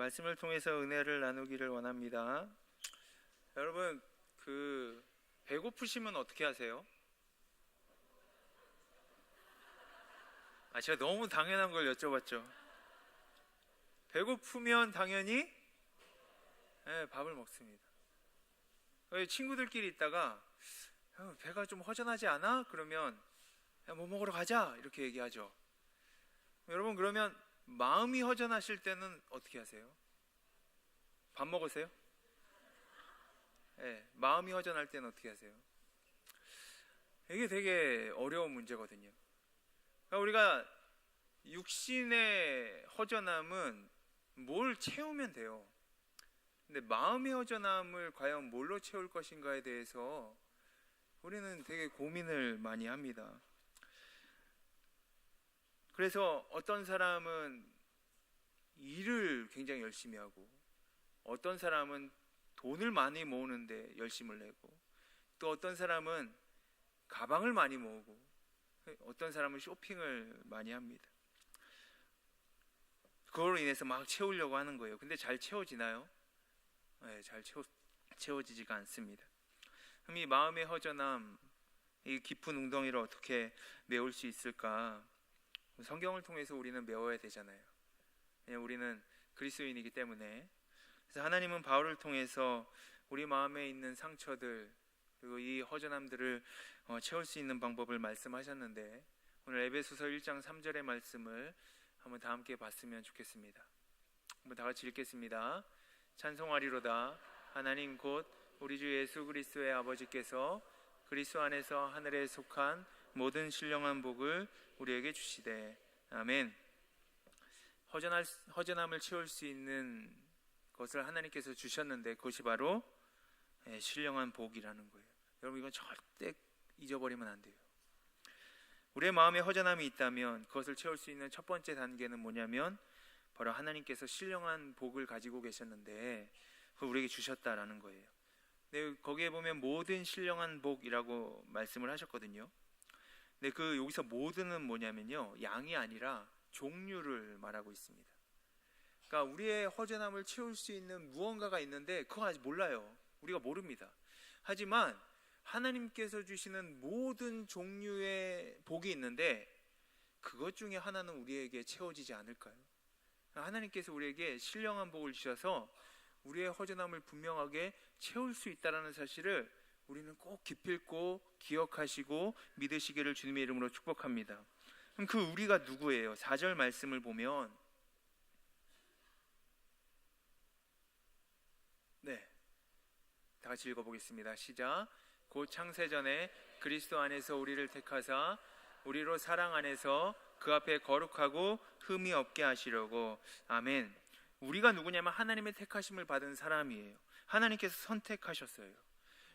말씀을 통해서 은혜를 나누기를 원합니다. 여러분, 배고프시면 어떻게 하세요? 제가 너무 당연한 걸 여쭤봤죠. 배고프면 당연히 밥을 먹습니다. 친구들끼리 있다가 배가 좀 허전하지 않아? 그러면 뭐 먹으러 가자 이렇게 얘기하죠. 여러분, 그러면 마음이 허전하실 때는 어떻게 하세요? 밥 먹으세요? 마음이 허전할 때는 어떻게 하세요? 이게 되게 어려운 문제거든요. 그러니까 우리가 육신의 허전함은 뭘 채우면 돼요. 근데 마음의 허전함을 과연 뭘로 채울 것인가에 대해서 우리는 되게 고민을 많이 합니다. 그래서 어떤 사람은 일을 굉장히 열심히 하고, 어떤 사람은 돈을 많이 모으는데 열심을 내고, 또 어떤 사람은 가방을 많이 모으고, 어떤 사람은 쇼핑을 많이 합니다. 그걸로 인해서 막 채우려고 하는 거예요. 근데 잘 채워지나요? 잘 채워지지가 않습니다. 그럼 이 마음의 허전함, 이 깊은 웅덩이를 어떻게 메울 수 있을까? 성경을 통해서 우리는 메워야 되잖아요. 우리는 그리스도인이기 때문에. 그래서 하나님은 바울을 통해서 우리 마음에 있는 상처들, 그리고 이 허전함들을 채울 수 있는 방법을 말씀하셨는데, 오늘 에베소서 1장 3절의 말씀을 한번 다 함께 봤으면 좋겠습니다. 한번 다 같이 읽겠습니다. 찬송하리로다. 하나님 곧 우리 주 예수 그리스도의 아버지께서 그리스도 안에서 하늘에 속한 모든 신령한 복을 우리에게 주시되. 아멘. 허전함을 채울 수 있는 것을 하나님께서 주셨는데, 그것이 바로 신령한 복이라는 거예요. 여러분, 이건 절대 잊어버리면 안 돼요. 우리의 마음에 허전함이 있다면 그것을 채울 수 있는 첫 번째 단계는 뭐냐면, 바로 하나님께서 신령한 복을 가지고 계셨는데 그걸 우리에게 주셨다라는 거예요. 근데 거기에 보면 모든 신령한 복이라고 말씀을 하셨거든요. 근데 여기서 모든은 뭐냐면요, 양이 아니라 종류를 말하고 있습니다. 그러니까 우리의 허전함을 채울 수 있는 무언가가 있는데 그거 아직 몰라요. 우리가 모릅니다. 하지만 하나님께서 주시는 모든 종류의 복이 있는데 그것 중에 하나는 우리에게 채워지지 않을까요? 하나님께서 우리에게 신령한 복을 주셔서 우리의 허전함을 분명하게 채울 수 있다는 사실을 우리는 꼭 기필코 기억하시고 믿으시기를 주님의 이름으로 축복합니다. 그럼 그 우리가 누구예요? 4절 말씀을 보면, 다 같이 읽어보겠습니다. 시작. 곧 창세전에 그리스도 안에서 우리를 택하사 우리로 사랑 안에서 그 앞에 거룩하고 흠이 없게 하시려고. 아멘. 우리가 누구냐면 하나님의 택하심을 받은 사람이에요. 하나님께서 선택하셨어요.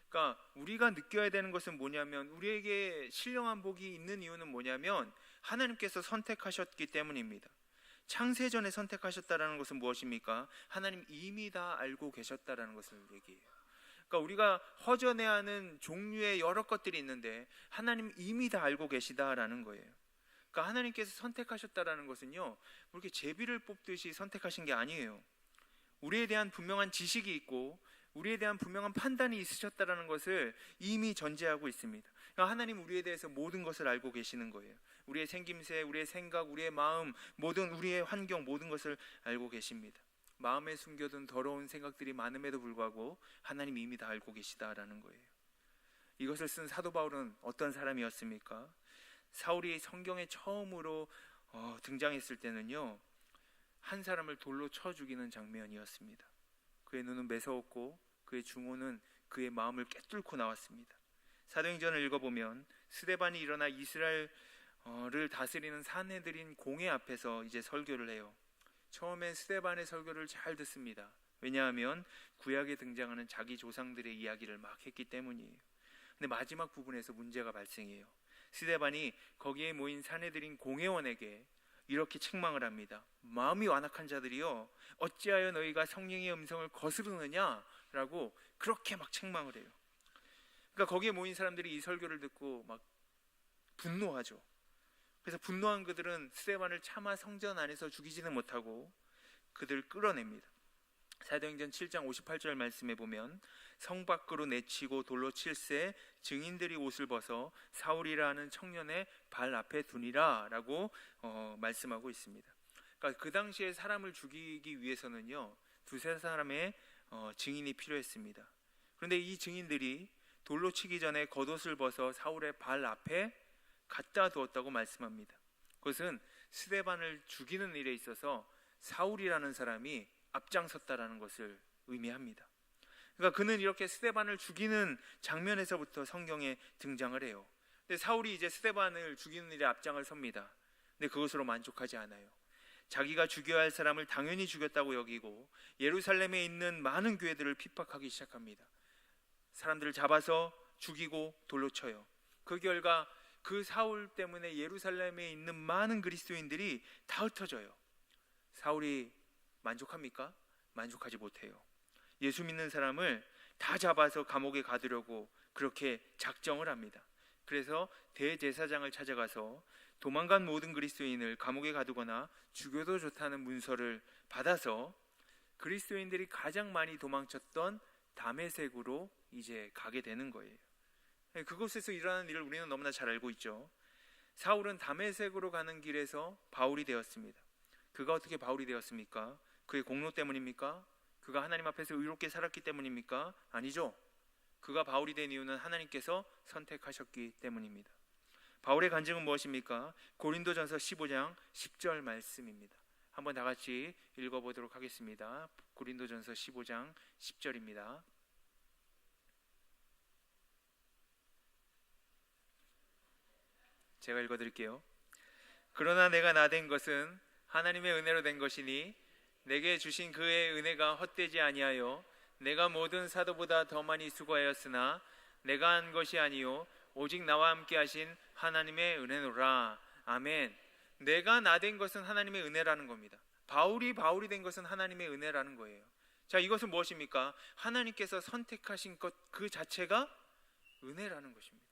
그러니까 우리가 느껴야 되는 것은 뭐냐면, 우리에게 신령한 복이 있는 이유는 뭐냐면 하나님께서 선택하셨기 때문입니다. 창세전에 선택하셨다라는 것은 무엇입니까? 하나님 이미 다 알고 계셨다라는 것을 얘기해요. 그러니까 우리가 허전해하는 종류의 여러 것들이 있는데 하나님 이미 다 알고 계시다라는 거예요. 그러니까 하나님께서 선택하셨다라는 것은요, 그렇게 제비를 뽑듯이 선택하신 게 아니에요. 우리에 대한 분명한 지식이 있고 우리에 대한 분명한 판단이 있으셨다라는 것을 이미 전제하고 있습니다. 그러니까 하나님 우리에 대해서 모든 것을 알고 계시는 거예요. 우리의 생김새, 우리의 생각, 우리의 마음, 모든 우리의 환경, 모든 것을 알고 계십니다. 마음에 숨겨둔 더러운 생각들이 많음에도 불구하고 하나님 이미 다 알고 계시다라는 거예요. 이것을 쓴 사도 바울은 어떤 사람이었습니까? 사울이 성경에 처음으로 등장했을 때는요, 한 사람을 돌로 쳐 죽이는 장면이었습니다. 그의 눈은 매서웠고 그의 중호는 그의 마음을 꿰뚫고 나왔습니다. 사도행전을 읽어보면 스데반이 일어나 이스라엘을 다스리는 산헤드린 공회 앞에서 이제 설교를 해요. 처음엔 스데반의 설교를 잘 듣습니다. 왜냐하면 구약에 등장하는 자기 조상들의 이야기를 막 했기 때문이에요. 근데 마지막 부분에서 문제가 발생해요. 스데반이 거기에 모인 산헤드린 공회원에게 이렇게 책망을 합니다. 마음이 완악한 자들이여, 어찌하여 너희가 성령의 음성을 거스르느냐 라고 그렇게 막 책망을 해요. 그러니까 거기에 모인 사람들이 이 설교를 듣고 막 분노하죠. 그래서 분노한 그들은 스데반을 차마 성전 안에서 죽이지는 못하고 그들을 끌어냅니다. 사도행전 7장 58절 말씀에 보면 성 밖으로 내치고 돌로 칠세 증인들이 옷을 벗어 사울이라 하는 청년의 발 앞에 두니라 라고 말씀하고 있습니다. 그러니까 그 당시에 사람을 죽이기 위해서는요, 두세 사람의 증인이 필요했습니다. 그런데 이 증인들이 돌로 치기 전에 겉옷을 벗어 사울의 발 앞에 갖다 두었다고 말씀합니다. 그것은 스데반을 죽이는 일에 있어서 사울이라는 사람이 앞장섰다라는 것을 의미합니다. 그러니까 그는 이렇게 스데반을 죽이는 장면에서부터 성경에 등장을 해요. 근데 사울이 이제 스데반을 죽이는 일에 앞장을 섭니다. 근데 그것으로 만족하지 않아요. 자기가 죽여야 할 사람을 당연히 죽였다고 여기고 예루살렘에 있는 많은 교회들을 핍박하기 시작합니다. 사람들을 잡아서 죽이고 돌로 쳐요. 그 결과 그 사울 때문에 예루살렘에 있는 많은 그리스도인들이 다 흩어져요. 사울이 만족합니까? 만족하지 못해요. 예수 믿는 사람을 다 잡아서 감옥에 가두려고 그렇게 작정을 합니다. 그래서 대제사장을 찾아가서 도망간 모든 그리스도인을 감옥에 가두거나 죽여도 좋다는 문서를 받아서 그리스도인들이 가장 많이 도망쳤던 다메섹으로 이제 가게 되는 거예요. 그곳에서 일어나는 일을 우리는 너무나 잘 알고 있죠. 사울은 다메섹으로 가는 길에서 바울이 되었습니다. 그가 어떻게 바울이 되었습니까? 그의 공로 때문입니까? 그가 하나님 앞에서 의롭게 살았기 때문입니까? 아니죠. 그가 바울이 된 이유는 하나님께서 선택하셨기 때문입니다. 바울의 간증은 무엇입니까? 고린도전서 15장 10절 말씀입니다. 한번 다 같이 읽어보도록 하겠습니다. 고린도전서 15장 10절입니다. 제가 읽어드릴게요. 그러나 내가 나된 것은 하나님의 은혜로 된 것이니 내게 주신 그의 은혜가 헛되지 아니하여 내가 모든 사도보다 더 많이 수고하였으나 내가 한 것이 아니요 오직 나와 함께 하신 하나님의 은혜노라. 아멘. 내가 나된 것은 하나님의 은혜라는 겁니다. 바울이 된 것은 하나님의 은혜라는 거예요. 자, 이것은 무엇입니까? 하나님께서 선택하신 것 그 자체가 은혜라는 것입니다.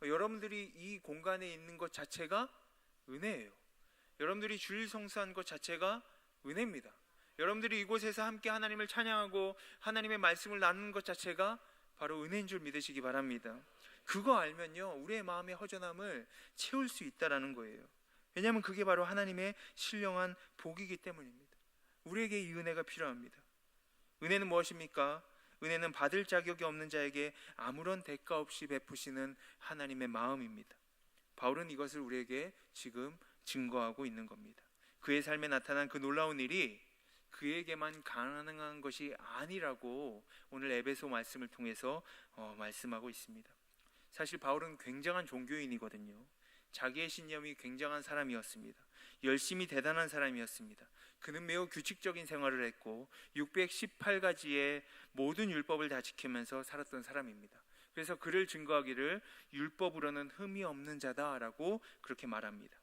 여러분들이 이 공간에 있는 것 자체가 은혜예요. 여러분들이 주일 성수한 것 자체가 은혜입니다. 여러분들이 이곳에서 함께 하나님을 찬양하고 하나님의 말씀을 나누는 것 자체가 바로 은혜인 줄 믿으시기 바랍니다. 그거 알면요, 우리의 마음의 허전함을 채울 수 있다라는 거예요. 왜냐하면 그게 바로 하나님의 신령한 복이기 때문입니다. 우리에게 이 은혜가 필요합니다. 은혜는 무엇입니까? 은혜는 받을 자격이 없는 자에게 아무런 대가 없이 베푸시는 하나님의 마음입니다. 바울은 이것을 우리에게 지금 증거하고 있는 겁니다. 그의 삶에 나타난 그 놀라운 일이 그에게만 가능한 것이 아니라고 오늘 에베소 말씀을 통해서 말씀하고 있습니다. 사실 바울은 굉장한 종교인이거든요. 자기의 신념이 굉장한 사람이었습니다. 열심히 대단한 사람이었습니다. 그는 매우 규칙적인 생활을 했고 618가지의 모든 율법을 다 지키면서 살았던 사람입니다. 그래서 그를 증거하기를 율법으로는 흠이 없는 자다라고 그렇게 말합니다.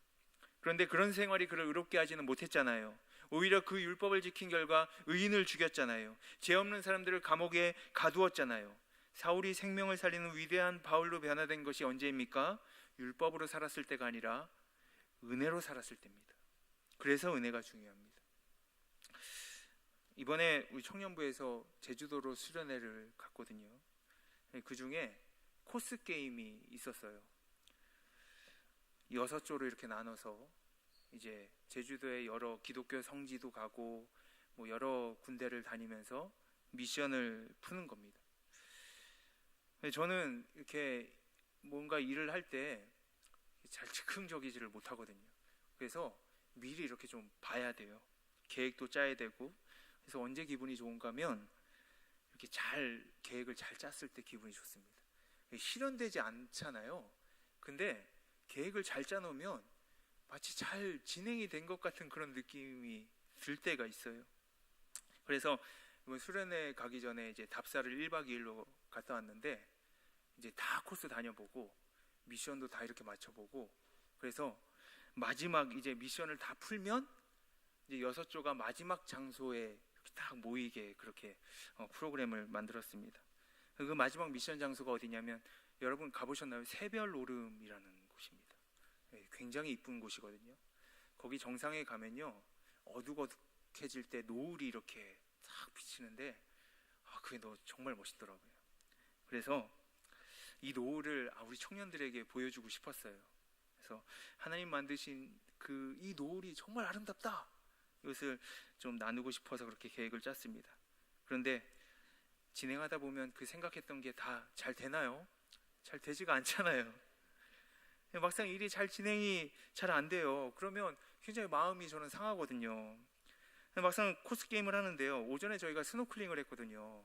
그런데 그런 생활이 그를 의롭게 하지는 못했잖아요. 오히려 그 율법을 지킨 결과 의인을 죽였잖아요. 죄 없는 사람들을 감옥에 가두었잖아요. 사울이 생명을 살리는 위대한 바울로 변화된 것이 언제입니까? 율법으로 살았을 때가 아니라 은혜로 살았을 때입니다. 그래서 은혜가 중요합니다. 이번에 우리 청년부에서 제주도로 수련회를 갔거든요. 그 중에 코스 게임이 있었어요. 6조로 이렇게 나눠서 이제 제주도의 여러 기독교 성지도 가고 뭐 여러 군데를 다니면서 미션을 푸는 겁니다. 저는 이렇게 뭔가 일을 할 때 잘 즉흥적이지를 못하거든요. 그래서 미리 이렇게 좀 봐야 돼요. 계획도 짜야 되고. 그래서 언제 기분이 좋은가 하면 이렇게 잘 계획을 잘 짰을 때 기분이 좋습니다. 실현되지 않잖아요. 근데 계획을 잘 짜놓으면 마치 잘 진행이 된 것 같은 그런 느낌이 들 때가 있어요. 그래서 이번 수련회 가기 전에 이제 답사를 1박 2일로 갔다 왔는데 이제 다 코스 다녀보고 미션도 다 이렇게 맞춰보고 그래서 마지막 이제 미션을 다 풀면 이제 6조가 마지막 장소에 딱 모이게 그렇게 프로그램을 만들었습니다. 그 마지막 미션 장소가 어디냐면 여러분 가보셨나요? 새별노름이라는 곳입니다. 굉장히 이쁜 곳이거든요. 거기 정상에 가면요 어둑어둑해질 때 노을이 이렇게 딱 탁 비치는데 그게 정말 멋있더라고요. 그래서 이 노을을 우리 청년들에게 보여주고 싶었어요. 그래서 하나님 만드신 이 노을이 정말 아름답다, 이것을 좀 나누고 싶어서 그렇게 계획을 짰습니다. 그런데 진행하다 보면 그 생각했던 게 다 잘 되나요? 잘 되지가 않잖아요. 막상 일이 잘 진행이 잘 안 돼요. 그러면 굉장히 마음이 저는 상하거든요. 막상 코스 게임을 하는데요, 오전에 저희가 스노클링을 했거든요.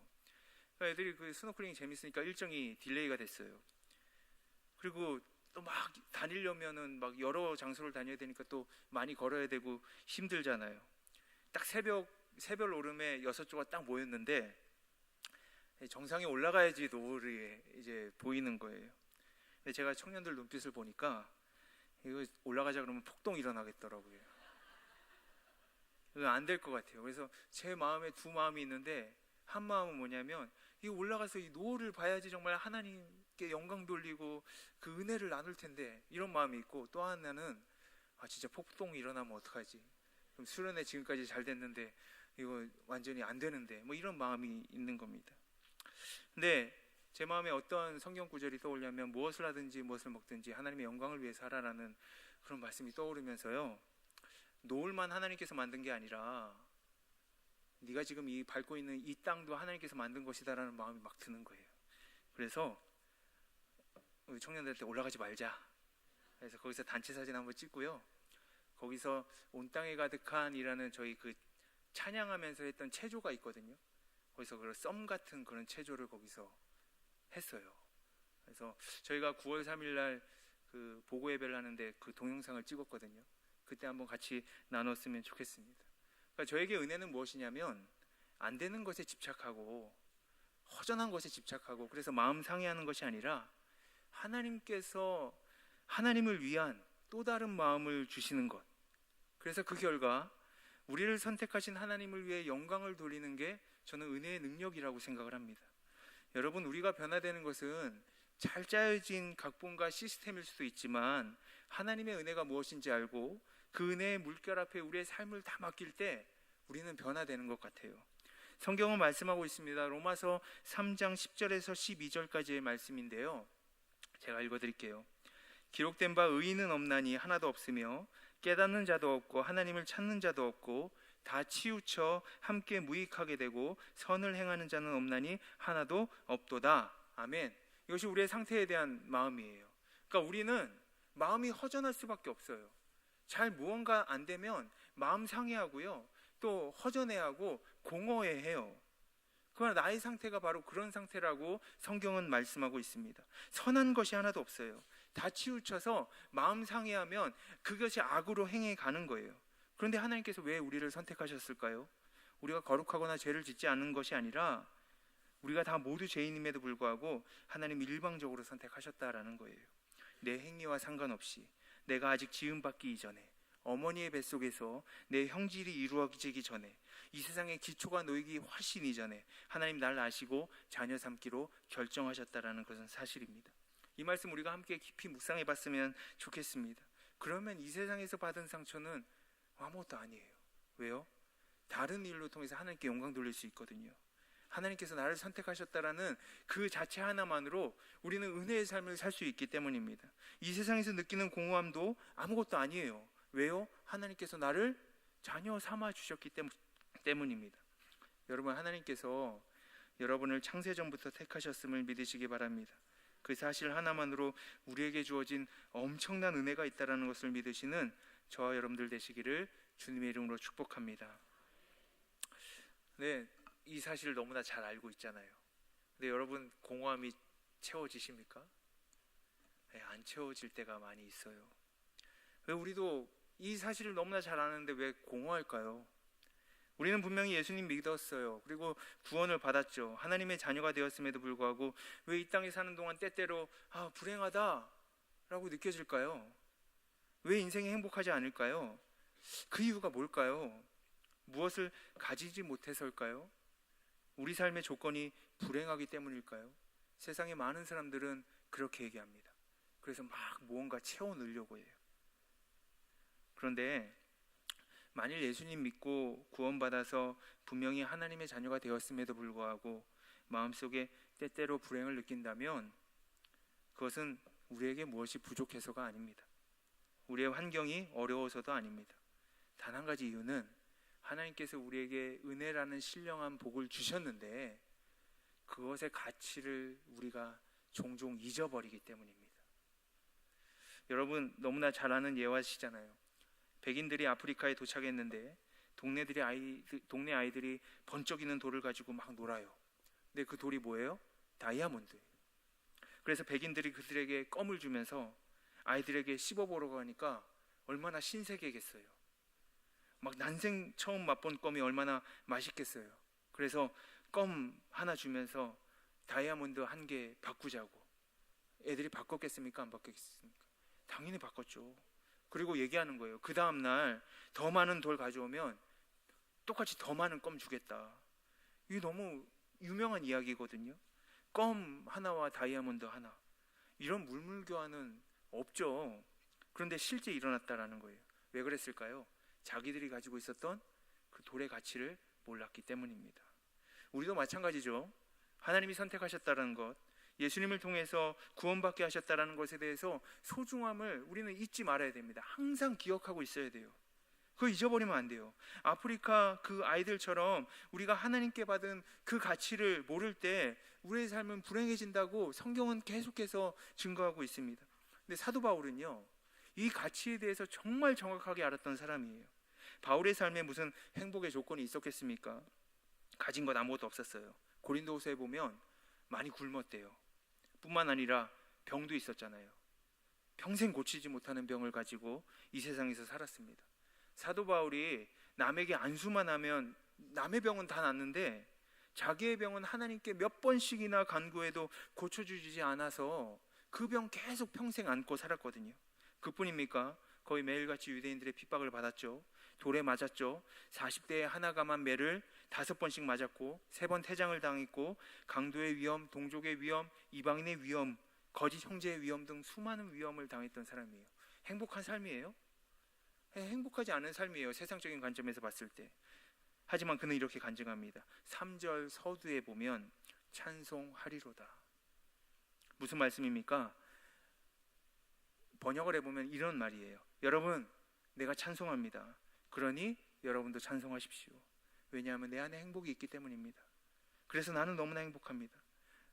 그러니까 애들이 그 스노클링이 재밌으니까 일정이 딜레이가 됐어요. 그리고 또 막 다니려면은 막 여러 장소를 다녀야 되니까 또 많이 걸어야 되고 힘들잖아요. 딱 새벽 오름에 6조가 딱 모였는데 정상에 올라가야지 노을이 이제 보이는 거예요. 근데 제가 청년들 눈빛을 보니까 이거 올라가자 그러면 폭동 일어나겠더라고요. 이거 안 될 것 같아요. 그래서 제 마음에 두 마음이 있는데, 한 마음은 뭐냐면 이 올라가서 이 노을을 봐야지 정말 하나님께 영광 돌리고 그 은혜를 나눌 텐데, 이런 마음이 있고, 또 하나는 진짜 폭동이 일어나면 어떡하지? 그럼 수련회 지금까지 잘 됐는데 이거 완전히 안 되는데, 뭐 이런 마음이 있는 겁니다. 근데 제 마음에 어떤 성경 구절이 떠오르냐면, 무엇을 하든지 무엇을 먹든지 하나님의 영광을 위해서 하라라는 그런 말씀이 떠오르면서요, 노을만 하나님께서 만든 게 아니라 네가 지금 이 밟고 있는 이 땅도 하나님께서 만든 것이다라는 마음이 막 드는 거예요. 그래서 우리 청년들한테 올라가지 말자. 그래서 거기서 단체 사진 한번 찍고요, 거기서 온 땅에 가득한이라는 저희 그 찬양하면서 했던 체조가 있거든요. 거기서 그런 썸 같은 그런 체조를 거기서 했어요. 그래서 저희가 9월 3일 날 그 보고 예배를 하는데 그 동영상을 찍었거든요. 그때 한번 같이 나눴으면 좋겠습니다. 그러니까 저에게 은혜는 무엇이냐면, 안 되는 것에 집착하고 허전한 것에 집착하고 그래서 마음 상해하는 것이 아니라, 하나님께서 하나님을 위한 또 다른 마음을 주시는 것, 그래서 그 결과 우리를 선택하신 하나님을 위해 영광을 돌리는 게 저는 은혜의 능력이라고 생각을 합니다. 여러분, 우리가 변화되는 것은 잘 짜여진 각본과 시스템일 수도 있지만, 하나님의 은혜가 무엇인지 알고 그 은혜의 물결 앞에 우리의 삶을 다 맡길 때 우리는 변화되는 것 같아요. 성경은 말씀하고 있습니다. 로마서 3장 10절에서 12절까지의 말씀인데요, 제가 읽어드릴게요. 기록된 바 의인은 없나니 하나도 없으며 깨닫는 자도 없고 하나님을 찾는 자도 없고 다 치우쳐 함께 무익하게 되고 선을 행하는 자는 없나니 하나도 없도다. 아멘. 이것이 우리의 상태에 대한 마음이에요. 그러니까 우리는 마음이 허전할 수밖에 없어요. 잘 무언가 안 되면 마음 상해하고요, 또 허전해하고 공허해해요. 그러나 나의 상태가 바로 그런 상태라고 성경은 말씀하고 있습니다. 선한 것이 하나도 없어요. 다 치우쳐서 마음 상해하면 그것이 악으로 행해 가는 거예요. 그런데 하나님께서 왜 우리를 선택하셨을까요? 우리가 거룩하거나 죄를 짓지 않은 것이 아니라 우리가 다 모두 죄인임에도 불구하고 하나님 일방적으로 선택하셨다라는 거예요. 내 행위와 상관없이 내가 아직 지음받기 이전에, 어머니의 뱃속에서 내 형질이 이루어지기 전에, 이 세상의 기초가 놓이기 훨씬 이전에 하나님 날 아시고 자녀 삼기로 결정하셨다라는 것은 사실입니다. 이 말씀 우리가 함께 깊이 묵상해 봤으면 좋겠습니다. 그러면 이 세상에서 받은 상처는 아무것도 아니에요. 왜요? 다른 일로 통해서 하나님께 영광 돌릴 수 있거든요. 하나님께서 나를 선택하셨다라는 그 자체 하나만으로 우리는 은혜의 삶을 살 수 있기 때문입니다. 이 세상에서 느끼는 공허함도 아무것도 아니에요. 왜요? 하나님께서 나를 자녀 삼아 주셨기 때문입니다. 여러분, 하나님께서 여러분을 창세전부터 택하셨음을 믿으시기 바랍니다. 그 사실 하나만으로 우리에게 주어진 엄청난 은혜가 있다는 것을 믿으시는 저와 여러분들 되시기를 주님의 이름으로 축복합니다. 네, 이 사실을 너무나 잘 알고 있잖아요. 근데 여러분, 공허함이 채워지십니까? 네, 안 채워질 때가 많이 있어요. 왜 우리도 이 사실을 너무나 잘 아는데 왜 공허할까요? 우리는 분명히 예수님 믿었어요. 그리고 구원을 받았죠. 하나님의 자녀가 되었음에도 불구하고 왜 이 땅에 사는 동안 때때로 불행하다라고 느껴질까요? 왜 인생이 행복하지 않을까요? 그 이유가 뭘까요? 무엇을 가지지 못해서일까요? 우리 삶의 조건이 불행하기 때문일까요? 세상의 많은 사람들은 그렇게 얘기합니다. 그래서 막 무언가 채워 넣으려고 해요. 그런데 만일 예수님 믿고 구원받아서 분명히 하나님의 자녀가 되었음에도 불구하고 마음속에 때때로 불행을 느낀다면 그것은 우리에게 무엇이 부족해서가 아닙니다. 우리의 환경이 어려워서도 아닙니다. 단 한 가지 이유는 하나님께서 우리에게 은혜라는 신령한 복을 주셨는데 그것의 가치를 우리가 종종 잊어버리기 때문입니다. 여러분 너무나 잘 아는 예화시잖아요. 백인들이 아프리카에 도착했는데 동네 아이들이 번쩍이는 돌을 가지고 막 놀아요. 근데 그 돌이 뭐예요? 다이아몬드예요. 그래서 백인들이 그들에게 껌을 주면서 아이들에게 씹어보라고 하니까 얼마나 신세계겠어요. 막 난생 처음 맛본 껌이 얼마나 맛있겠어요. 그래서 껌 하나 주면서 다이아몬드 한 개 바꾸자고. 애들이 바꿨겠습니까? 안 바꿨겠습니까? 당연히 바꿨죠. 그리고 얘기하는 거예요. 그 다음날 더 많은 돌 가져오면 똑같이 더 많은 껌 주겠다. 이게 너무 유명한 이야기거든요. 껌 하나와 다이아몬드 하나, 이런 물물교환은 없죠. 그런데 실제 일어났다라는 거예요. 왜 그랬을까요? 자기들이 가지고 있었던 그 돌의 가치를 몰랐기 때문입니다. 우리도 마찬가지죠. 하나님이 선택하셨다는 것, 예수님을 통해서 구원받게 하셨다는 것에 대해서 소중함을 우리는 잊지 말아야 됩니다. 항상 기억하고 있어야 돼요. 그거 잊어버리면 안 돼요. 아프리카 그 아이들처럼 우리가 하나님께 받은 그 가치를 모를 때 우리의 삶은 불행해진다고 성경은 계속해서 증거하고 있습니다. 근데 사도 바울은요, 이 가치에 대해서 정말 정확하게 알았던 사람이에요. 바울의 삶에 무슨 행복의 조건이 있었겠습니까? 가진 것 아무것도 없었어요. 고린도후서에 보면 많이 굶었대요. 뿐만 아니라 병도 있었잖아요. 평생 고치지 못하는 병을 가지고 이 세상에서 살았습니다. 사도 바울이 남에게 안수만 하면 남의 병은 다 낫는데 자기의 병은 하나님께 몇 번씩이나 간구해도 고쳐주지 않아서 그 병 계속 평생 안고 살았거든요. 그뿐입니까? 거의 매일같이 유대인들의 핍박을 받았죠. 돌에 맞았죠. 40대에 하나 감한 매를 5번씩 맞았고 3번 태장을 당했고 강도의 위험, 동족의 위험, 이방인의 위험, 거짓 형제의 위험 등 수많은 위험을 당했던 사람이에요. 행복한 삶이에요? 행복하지 않은 삶이에요. 세상적인 관점에서 봤을 때. 하지만 그는 이렇게 간증합니다. 3절 서두에 보면 찬송하리로다. 무슨 말씀입니까? 번역을 해보면 이런 말이에요. 여러분, 내가 찬송합니다. 그러니 여러분도 찬송하십시오. 왜냐하면 내 안에 행복이 있기 때문입니다. 그래서 나는 너무나 행복합니다.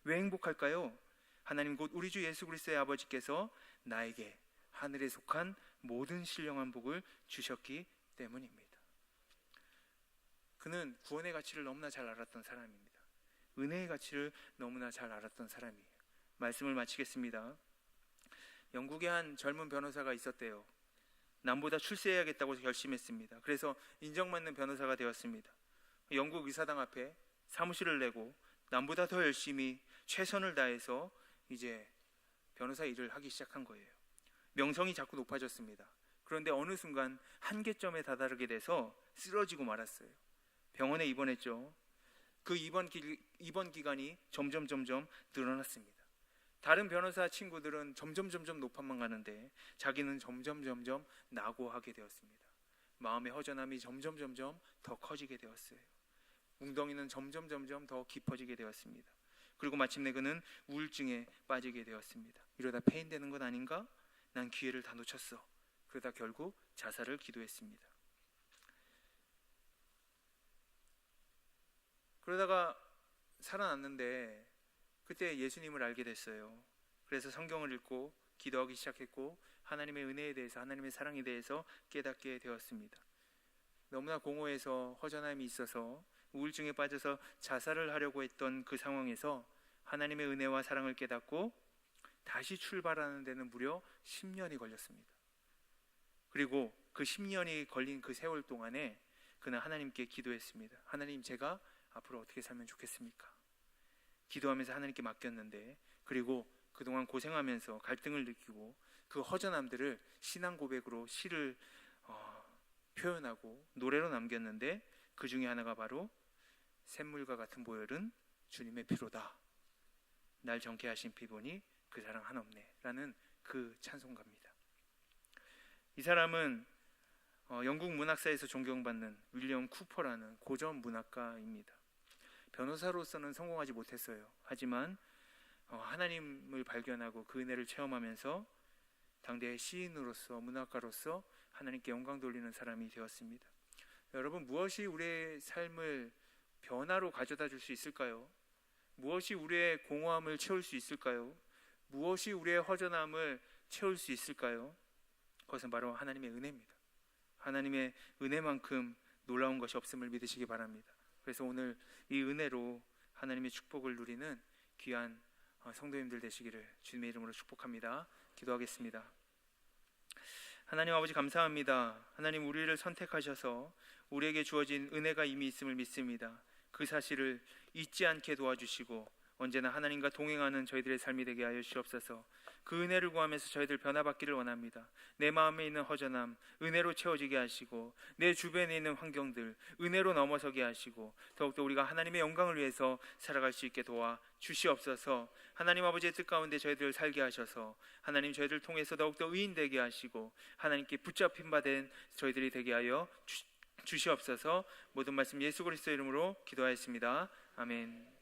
왜 행복할까요? 하나님 곧 우리 주 예수 그리스도의 아버지께서 나에게 하늘에 속한 모든 신령한 복을 주셨기 때문입니다. 그는 구원의 가치를 너무나 잘 알았던 사람입니다. 은혜의 가치를 너무나 잘 알았던 사람이에요. 말씀을 마치겠습니다. 영국에 한 젊은 변호사가 있었대요. 남보다 출세해야겠다고 결심했습니다. 그래서 인정받는 변호사가 되었습니다. 영국 의사당 앞에 사무실을 내고 남보다 더 열심히 최선을 다해서 이제 변호사 일을 하기 시작한 거예요. 명성이 자꾸 높아졌습니다. 그런데 어느 순간 한계점에 다다르게 돼서 쓰러지고 말았어요. 병원에 입원했죠. 그 입원 기간이 점점 늘어났습니다. 다른 변호사 친구들은 점점 높아만 가는데 자기는 점점 낙오하게 되었습니다. 마음의 허전함이 점점 더 커지게 되었어요. 웅덩이는 점점 더 깊어지게 되었습니다. 그리고 마침내 그는 우울증에 빠지게 되었습니다. 이러다 폐인되는 것 아닌가? 난 기회를 다 놓쳤어. 그러다 결국 자살을 기도했습니다. 그러다가 살아났는데 그때 예수님을 알게 됐어요. 그래서 성경을 읽고 기도하기 시작했고 하나님의 은혜에 대해서, 하나님의 사랑에 대해서 깨닫게 되었습니다. 너무나 공허해서 허전함이 있어서 우울증에 빠져서 자살을 하려고 했던 그 상황에서 하나님의 은혜와 사랑을 깨닫고 다시 출발하는 데는 무려 10년이 걸렸습니다. 그리고 그 10년이 걸린 그 세월 동안에 그는 하나님께 기도했습니다. 하나님, 제가 앞으로 어떻게 살면 좋겠습니까? 기도하면서 하나님께 맡겼는데, 그리고 그동안 고생하면서 갈등을 느끼고 그 허전함들을 신앙 고백으로 시를 표현하고 노래로 남겼는데, 그 중에 하나가 바로 샘물과 같은 보혈은 주님의 피로다. 날 정케 하신 피 보니 그 사랑 한없네 라는 그 찬송가입니다. 이 사람은 영국 문학사에서 존경받는 윌리엄 쿠퍼라는 고전 문학가입니다. 변호사로서는 성공하지 못했어요. 하지만 하나님을 발견하고 그 은혜를 체험하면서 당대의 시인으로서, 문학가로서 하나님께 영광 돌리는 사람이 되었습니다. 여러분, 무엇이 우리의 삶을 변화로 가져다 줄 수 있을까요? 무엇이 우리의 공허함을 채울 수 있을까요? 무엇이 우리의 허전함을 채울 수 있을까요? 그것은 바로 하나님의 은혜입니다. 하나님의 은혜만큼 놀라운 것이 없음을 믿으시기 바랍니다. 그래서 오늘 이 은혜로 하나님의 축복을 누리는 귀한 성도님들 되시기를 주님의 이름으로 축복합니다. 기도하겠습니다. 하나님 아버지, 감사합니다. 하나님, 우리를 선택하셔서 우리에게 주어진 은혜가 이미 있음을 믿습니다. 그 사실을 잊지 않게 도와주시고 언제나 하나님과 동행하는 저희들의 삶이 되게 하여 주시옵소서. 그 은혜를 구하면서 저희들 변화받기를 원합니다. 내 마음에 있는 허전함 은혜로 채워지게 하시고, 내 주변에 있는 환경들 은혜로 넘어서게 하시고, 더욱더 우리가 하나님의 영광을 위해서 살아갈 수 있게 도와 주시옵소서. 하나님 아버지의 뜻 가운데 저희들을 살게 하셔서 하나님, 저희들을 통해서 더욱더 의인되게 하시고 하나님께 붙잡힌 바 된 저희들이 되게 하여 주시옵소서. 모든 말씀 예수 그리스도 이름으로 기도하였습니다. 아멘.